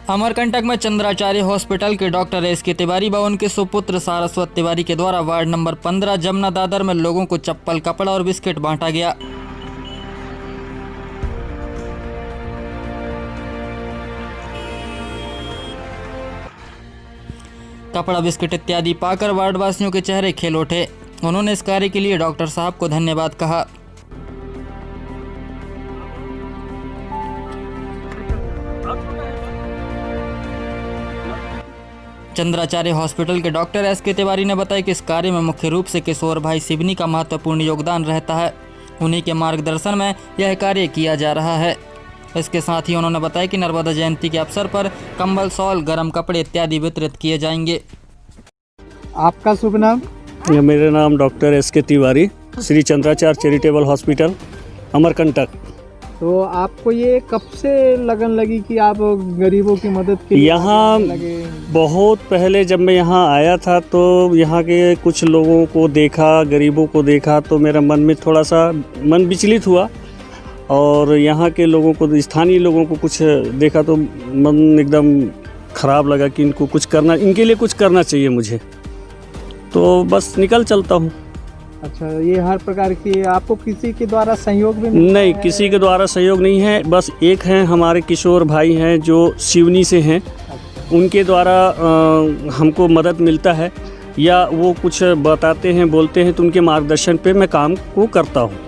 अमरकंटक में चंद्राचार्य हॉस्पिटल के doctor S K. Tiwari व उनके सुपुत्र सारस्वत तिवारी के द्वारा वार्ड नंबर 15 जमुना दादर में लोगों को चप्पल, कपड़ा और बिस्किट बांटा गया। कपड़ा, बिस्किट इत्यादि पाकर वार्डवासियों के चेहरे खिल उठे। उन्होंने इस कार्य के लिए डॉक्टर साहब को धन्यवाद कहा। चंद्राचार्य हॉस्पिटल के डॉक्टर एस.के. तिवारी ने बताया कि इस कार्य में मुख्य रूप से किशोर भाई सिवनी का महत्वपूर्ण योगदान रहता है। उन्हीं के मार्गदर्शन में यह कार्य किया जा रहा है। इसके साथ ही उन्होंने बताया कि नर्मदा जयंती के अवसर पर कंबल, शॉल, गर्म कपड़े इत्यादि वितरित किए जाएंगे। आपका शुभ नाम? मेरा नाम doctor S K. Tiwari, Shri Chandracharya charitable hospital Amarkantak. तो आपको ये कब से लगन लगी कि आप गरीबों की मदद के लिए यहाँ लगे? बहुत पहले जब मैं यहाँ आया था तो यहाँ के कुछ लोगों को देखा, गरीबों को देखा, तो मेरा मन में थोड़ा सा मन विचलित हुआ और यहाँ के लोगों को, स्थानीय लोगों को कुछ देखा तो मन एकदम ख़राब लगा कि इनको कुछ करना, इनके लिए कुछ करना चाहिए मुझे, तो बस निकल चलता हूँ। अच्छा, ये हर प्रकार की आपको किसी के द्वारा सहयोग भी नहीं, किसी के द्वारा सहयोग नहीं है। बस एक हैं हमारे किशोर भाई हैं जो सिवनी से हैं, उनके द्वारा हमको मदद मिलता है या वो कुछ बताते हैं, बोलते हैं, तो उनके मार्गदर्शन पे मैं काम को करता हूँ।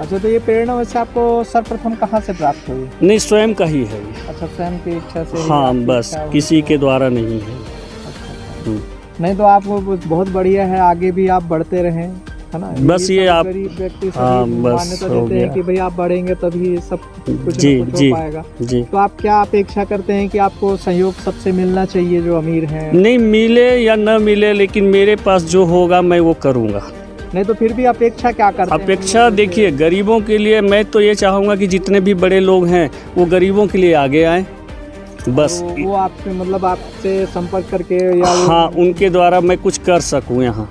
अच्छा, तो ये प्रेरणा वैसे आपको सर्वप्रथम कहाँ से प्राप्त हुई? नहीं, स्वयं का ही है। अच्छा, स्वयं की इच्छा से? हाँ, बस किसी के द्वारा नहीं है। अच्छा। नहीं तो आपको बहुत बढ़िया है, आगे भी आप बढ़ते रहें, है ना? बस ये आप गरीब व्यक्ति हाँ, बस मान्यता देते हैं कि भाई आप बढ़ेंगे तभी सब कुछ जी ना कुछ जी हो पाएगा। जी। तो आप क्या अपेक्षा करते हैं कि आपको सहयोग सबसे मिलना चाहिए जो अमीर हैं? नहीं, मिले या न मिले, लेकिन मेरे पास जो होगा मैं वो करूँगा। नहीं तो फिर भी अपेक्षा क्या करते हैं? अपेक्षा देखिए, गरीबों के लिए मैं तो ये चाहूँगा कि जितने भी बड़े लोग हैं वो गरीबों के लिए आगे आएँ, बस। तो वो आपसे मतलब आपसे संपर्क करके या हाँ, उनके द्वारा मैं कुछ कर सकूँ यहाँ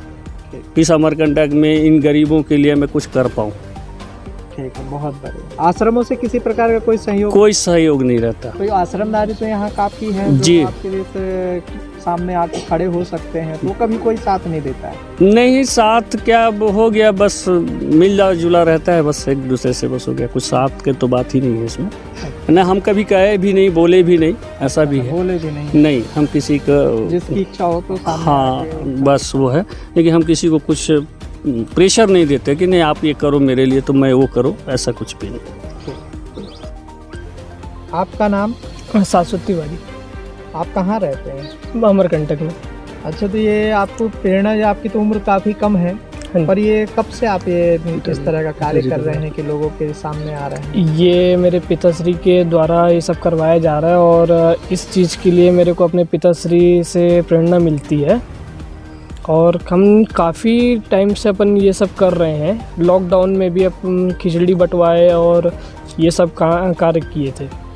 इस अमरकंटक में, इन गरीबों के लिए मैं कुछ कर पाऊँ। ठीक है, बहुत बढ़िया। आश्रमों से किसी प्रकार का कोई सहयोग? कोई सहयोग नहीं रहता। कोई आश्रमदारी तो यहाँ काफ़ी है जो जी। आपके लिए सामने आके खड़े हो सकते हैं, तो कभी कोई साथ नहीं देता है? नहीं, साथ क्या हो गया, बस मिलना जुला रहता है, बस एक दूसरे से बस हो गया, कुछ साथ के तो बात ही नहीं है इसमें। ना हम कभी कहे भी नहीं, बोले भी नहीं, ऐसा भी है। बोले भी नहीं? हम किसी का जिसकी इच्छा हो तो सामने हाँ, आके- बस वो है, लेकिन हम किसी को कुछ प्रेशर नहीं देते कि नहीं आप ये करो मेरे लिए तो मैं वो करो, ऐसा कुछ भी नहीं। आपका नाम? सारस्वत तिवारी, आप कहाँ रहते हैं? अमरकंटक में। अच्छा, तो ये आपको प्रेरणा, या आपकी तो उम्र काफ़ी कम है, पर ये कब से आप ये इस तरह का कार्य कर रहे हैं कि लोगों के सामने आ रहे हैं? ये मेरे पिताश्री के द्वारा ये सब करवाया जा रहा है और इस चीज़ के लिए मेरे को अपने पिताश्री से प्रेरणा मिलती है और हम काफ़ी टाइम से अपन ये सब कर रहे हैं। लॉकडाउन में भी अपन खिचड़ी बंटवाए और ये सब कार्य किए थे।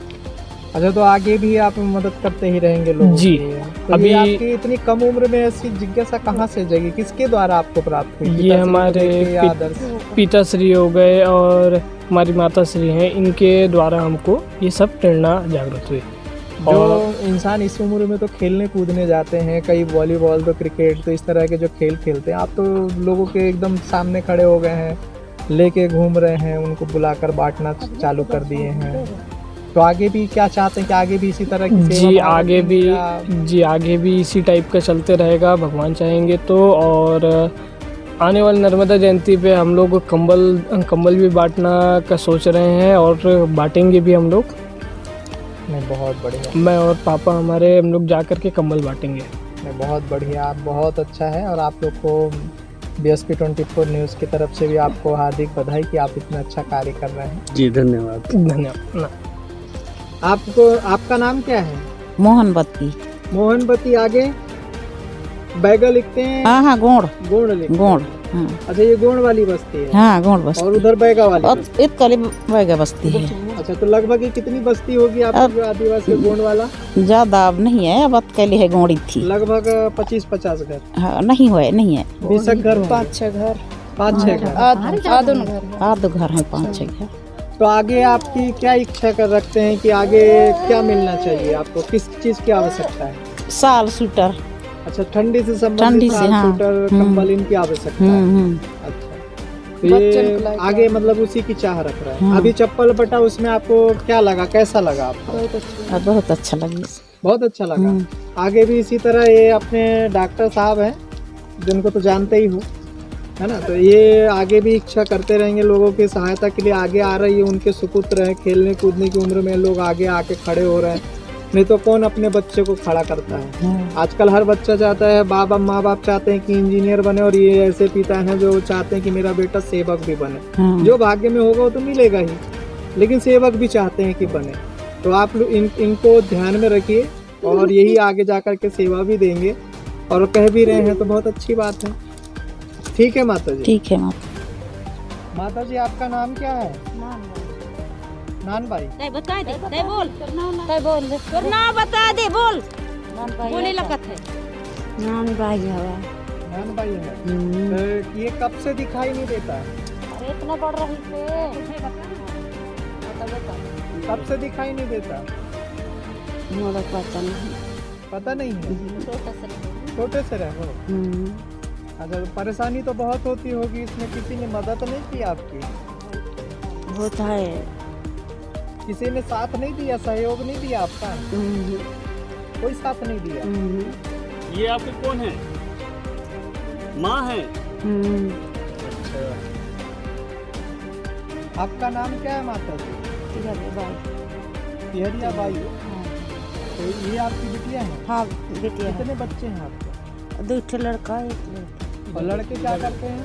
अच्छा, तो आगे भी आप मदद करते ही रहेंगे लोगों जी। की? तो अभी ये आपकी इतनी कम उम्र में ऐसी जिज्ञासा कहाँ से जगी, किसके द्वारा आपको प्राप्त हुई? ये पिताश्री हमारे को देख के या आदर्श? पिताश्री हो गए और हमारी माताश्री हैं, इनके द्वारा हमको ये सब प्रेरणा जागृत हुई। जो इंसान इस उम्र में तो खेलने कूदने जाते हैं, कई वॉलीबॉल, तो क्रिकेट, तो इस तरह के जो खेल खेलते हैं, आप तो लोगों के एकदम सामने खड़े हो गए हैं, लेके घूम रहे हैं, उनको बुलाकर बांटना चालू कर दिए हैं। तो आगे भी क्या चाहते हैं कि आगे भी इसी तरह की सेवा जी, आगे भी या- जी आगे भी इसी टाइप का चलते रहेगा, भगवान चाहेंगे तो। और आने वाली नर्मदा जयंती पे हम लोग कंबल भी बांटना का सोच रहे हैं और बांटेंगे भी हम लोग। नहीं, बहुत बढ़िया। मैं और पापा हमारे, हम लोग जा कर के कंबल बांटेंगे। नहीं, बहुत बढ़िया, आप बहुत अच्छा है। और आप लोग को BSP 24 न्यूज़ की तरफ से भी आपको हार्दिक बधाई कि आप इतना अच्छा कार्य कर रहे हैं। जी, धन्यवाद। धन्यवाद। आपका नाम क्या है? मोहनबत्ती। मोहनबत्ती, आगे बैगा लिखते हैं? हाँ, गोंड गोंड लिखते हैं। गोंड। हाँ, अच्छा, ये गोंड वाली बस्ती है? हाँ, गोंड बस्ती। और उधर बैगा वाली और बस्ती? इतकली बैगा बस्ती है। अच्छा, तो लगभग ये कितनी बस्ती होगी आपकी जो आदिवासी गोंड वाला? ज्यादा अब नहीं है, अब अतकली है गोंडी थी। लगभग 25-50 घर? हाँ, नहीं है 20 घर? 5-6 घर। 5-6 घर? आधुन घर। आधो घर है, 5-6 घर। तो आगे आपकी क्या इच्छा कर रखते हैं कि आगे क्या मिलना चाहिए आपको, किस चीज़ की आवश्यकता है? साल स्वेटर। अच्छा, ठंडी से संबंधित ठंडी से, शाल, हाँ। स्वेटर, कंबल इनकी आवश्यकता है। अच्छा, तो ये आगे मतलब उसी की चाह रख रहा है। हाँ। अभी चप्पल बटा, उसमें आपको क्या लगा, कैसा लगा आपको? बहुत अच्छा लगे। बहुत अच्छा लगा। आगे भी इसी तरह ये अपने डॉक्टर साहब हैं जिनको तो जानते ही हो, है ना, तो ये आगे भी इच्छा करते रहेंगे लोगों की सहायता के लिए। आगे आ रही है, उनके सुपुत्र हैं, खेलने कूदने की उम्र में लोग आगे आके खड़े हो रहे हैं, नहीं तो कौन अपने बच्चे को खड़ा करता है। आजकल हर बच्चा चाहता है, माँ बाप चाहते हैं कि इंजीनियर बने, और ये ऐसे पिता हैं जो चाहते हैं कि मेरा बेटा सेवक भी बने। जो भाग्य में होगा वो तो मिलेगा ही, लेकिन सेवक भी चाहते हैं कि बने। तो आप लोग इनको ध्यान में रखिए, और यही आगे जाकर के सेवा भी देंगे, और कह भी रहे हैं तो बहुत अच्छी बात है। ठीक है माता जी। ठीक है माता जी, आपका नाम क्या है? नान भाई। बता दे, नहीं बोल, बोल दे, तोर नाम बता दे, बोल, बोले लगत है। नान भाई हवा। नान भाई है। तो ये कब से दिखाई नहीं देता है? अरे इतना बढ़ रही थे, कब से दिखाई नहीं देता? मोरा पता नहीं। पता नहीं है, छोटे से रहो। अच्छा, तो परेशानी तो बहुत होती होगी, इसमें किसी ने मदद नहीं की आपकी? होता है। किसी ने साथ नहीं दिया, सहयोग नहीं दिया आपका? कोई साथ नहीं दिया? ये आपके कौन है? माँ है? अच्छा। आपका नाम क्या है माता जी? तिहरिया बाई। तो ये आपकी बिटिया है? हाँ, बिटिया। कितने बच्चे हैं आपके? 2 लड़का, 1 लड़की। और लड़के क्या करते हैं?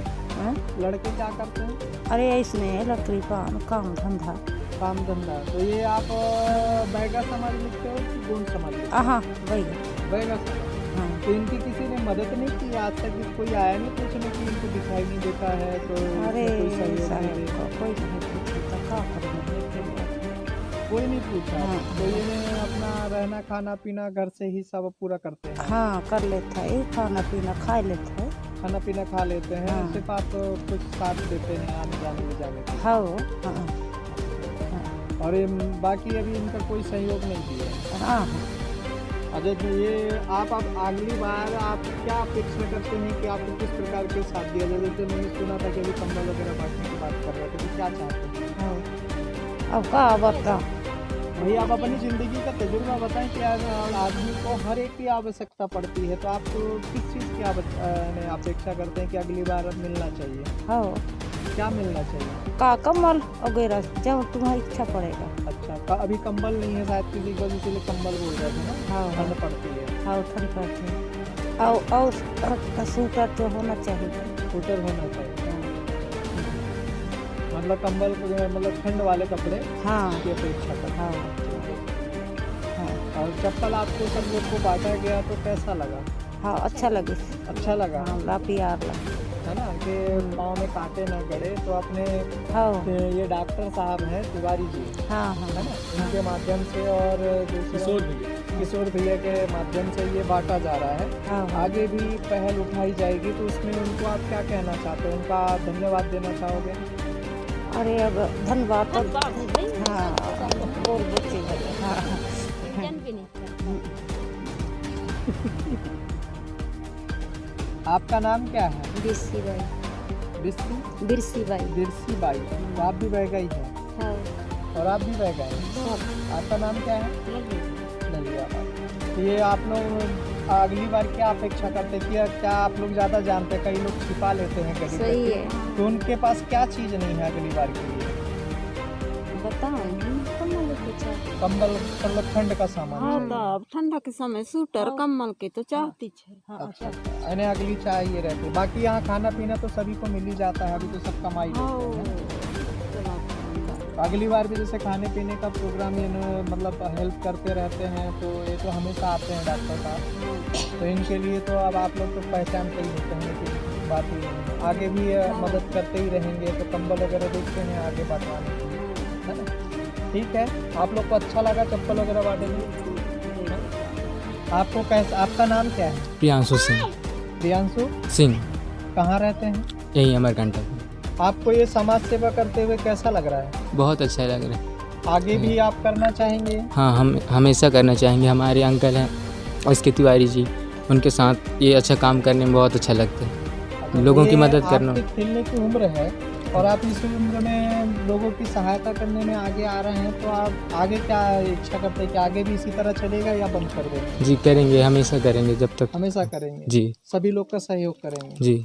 लड़के क्या करते हैं? अरे इसमें लकड़ी काम धंधा। काम धंधा। तो ये आप बैगा समाज लिखते हो कि गोंड समाज लिखते हो? हाँ, बैगा समाज। हाँ। तो इनकी किसी ने मदद नहीं की आज तक? कोई आया नहीं पूछने की इनको दिखाई नहीं देता है तो अरे कोई सहयोग नहीं दे? कोई नहीं पूछता, क्या करेंगे? कोई नहीं पूछा। हाँ। तो ये अपना रहना खाना पीना घर से ही सब पूरा करते हैं? हाँ, कर लेता है, खाना पीना खा लेता है। खाना पीना खा लेते हैं। हाँ। सिर्फ आप कुछ साथ देते हैं आने जाने ले जाने के? हाँ। और ये बाकी अभी इनका कोई सहयोग नहीं दिया? हाँ। अच्छा, तो ये आप अगली बार आप क्या अपेक्षा करते हैं कि आपको किस प्रकार के साथ दिया जाए? जैसे मैंने सुना था कि अभी कंबल वगैरह बांटने की बात कर रहे थे, तो क्या चाहते हैं? अब क्या बता, भैया आप अपनी ज़िंदगी का तजुर्बा बताएं कि आदमी को हर एक की आवश्यकता पड़ती है, तो आपको किस चीज़ की अपेक्षा करते हैं कि अगली बार मिलना चाहिए? हाँ, क्या मिलना चाहिए? का कमल वगैरह जब तुम्हारी इच्छा पड़ेगा। अच्छा, अभी कंबल नहीं है शायद किसी को, इसीलिए कंबल बोल रहे थे ना? हाँ। ठंड पड़ती है। हाँ, ठंड पड़ती है। और सूटर तो होना चाहिए। स्वेटर होना चाहिए। मतलब कंबल मतलब ठंड वाले कपड़े हाँ। की अपेक्षा करते हाँ। हैं। और चप्पल आपको सब लोग को बांटा गया तो कैसा लगा? हाँ, अच्छा लगे। अच्छा लगा? हाँ, ला प्यार ला। है ना, कि पाँव में कांटे न गड़े। तो अपने हाँ। ये डॉक्टर साहब हैं तिवारी जी, हाँ। है ना, इनके माध्यम से और दूसरे किशोर भैया के माध्यम से ये बांटा जा रहा है। हाँ। आगे भी पहल उठाई जाएगी, तो उसमें उनको आप क्या कहना चाहते हो? उनका धन्यवाद देना चाहोगे? अरे अब धन्यवाद तो हाँ, बोल बच्चे हाँ। आपका नाम क्या है? Birsi by. Busy? Birsi by. Birsi by. तो आप भी बह गई हैं? हाँ। और आप भी बह गए? आपका नाम क्या है? ललिया बाई। तो ये आप लोग अगली बार क्या अपेक्षा करते हैं? क्या आप लोग ज़्यादा जानते हैं? कई लोग छिपा लेते हैं गरीब सही बच्चे। है। तो उनके पास क्या चीज़ नहीं है अगली बार के लिए? बताओ, कम्बल पूछा। कंबल, मतलब ठंड का सामान हाँ, चाहिए। तो अब ठंडा के समय स्वेटर कम्बल के तो चाहती है। अच्छा, इन्हें अगली चाहिए रहती। बाकी यहाँ खाना पीना तो सभी को मिल ही जाता है, अभी तो सब कमाई लेते हैं। अगली बार भी जैसे खाने पीने का प्रोग्राम ये मतलब हेल्प करते रहते हैं, तो ये तो हमेशा आते हैं डॉक्टर साहब, तो इनके लिए तो अब आप लोग तो पहचानते ही होते हैं कि बात ही नहीं है। आगे भी मदद करते ही रहेंगे, तो कंबल वगैरह देखते हैं आगे बांटवाने के लिए, है ना? ठीक है, आप लोग को अच्छा लगा चप्पल वगैरह बांटे में? आपको कैसा, आपका नाम क्या है? प्रियांशु सिंह। प्रियांशु सिंह कहाँ रहते हैं? यही अमरकंटक। आपको ये समाज सेवा करते हुए कैसा लग रहा है? बहुत अच्छा लग रहा है। आगे भी आप करना चाहेंगे? हाँ, हम हमेशा करना चाहेंगे। हमारे अंकल हैं उसके तिवारी जी, उनके साथ ये अच्छा काम करने में बहुत अच्छा लगता है, लोगों की ये मदद करना। आपकी खेलने की उम्र है और आप इस उम्र में लोगों की सहायता करने में आगे आ रहे हैं, तो आप आगे क्या इच्छा करते हैं कि आगे भी इसी तरह चलेगा या बंद कर देंगे? जी करेंगे, हमेशा करेंगे जब तक। हमेशा करेंगे? जी सभी लोग का सहयोग करेंगे? जी।